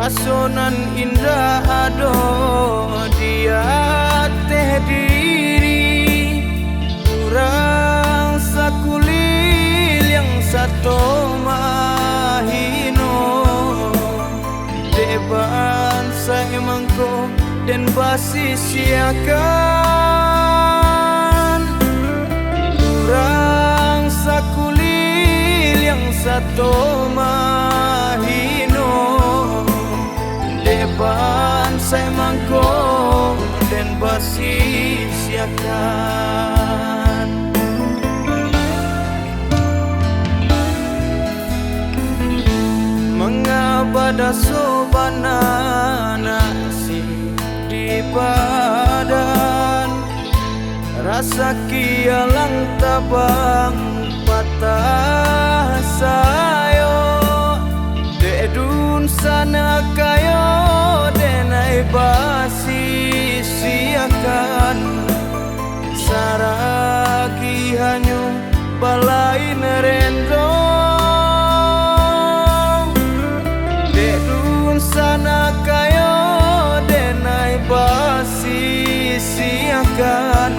rasonan indah ado dia teh diri kurang sakulil yang satu mahino deban saya mangko dan basis siakan kurang sakulil yang satu mahino depan saya mangko dan basis siakan mengabada sobana nasi di badan rasa kialang tabang patah sayo dedun sana kayo denai basi siakan saragi hanyu balai nerendo dedun sana kayo denai basi siakan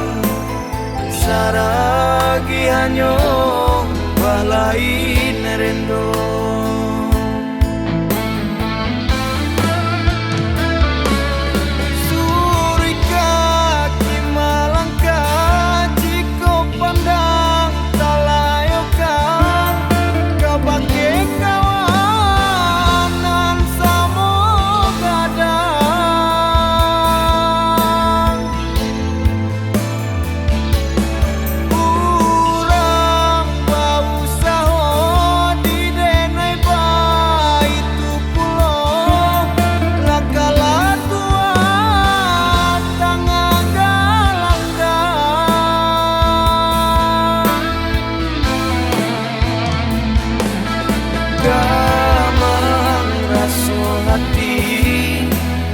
saragi hanyu balai nerendo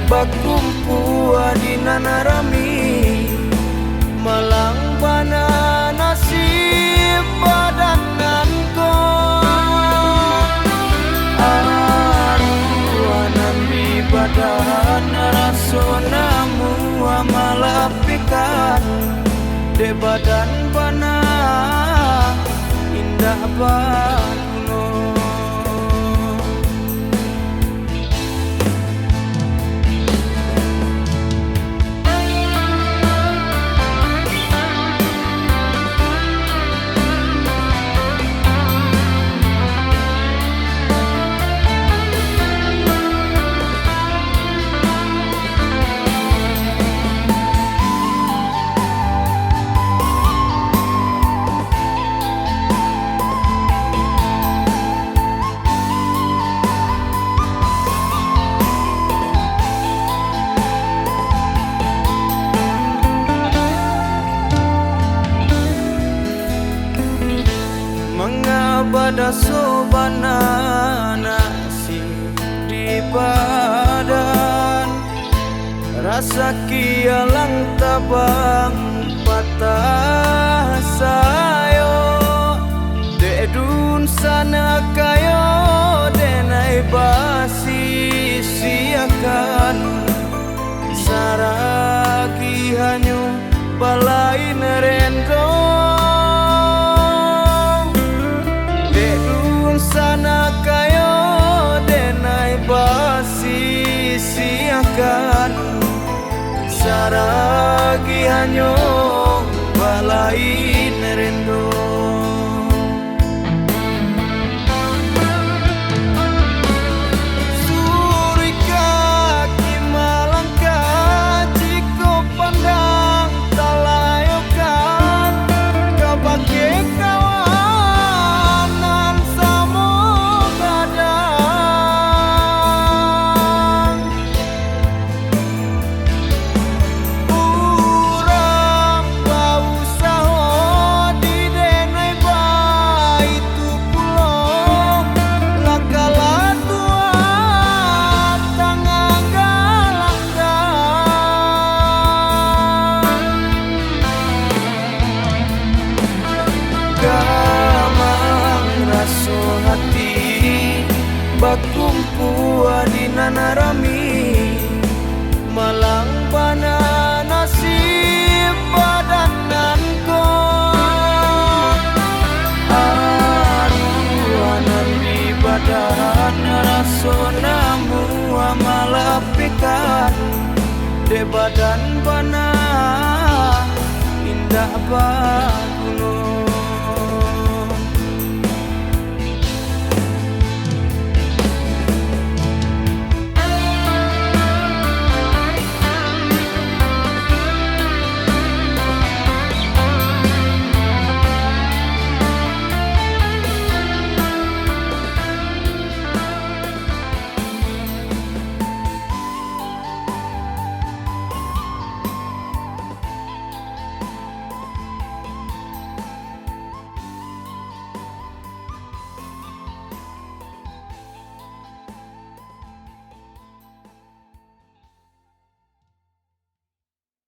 bakumpuah di nanarami malang bana nasib badananko aruanan di badan rasonamu amalapikan de badan bana indah banuno mengabada sobana nasi di badan rasa kialang tabang patah sayo dedun sana kayo denai basi siakan saragi hanyu balai nerendo sana kayo denai basi siakan saragi hanyo balai nerendo oh tanah rami malang bana nasib badananku aruanan di badan rasonamu amalapikan de badan bana indah bagunung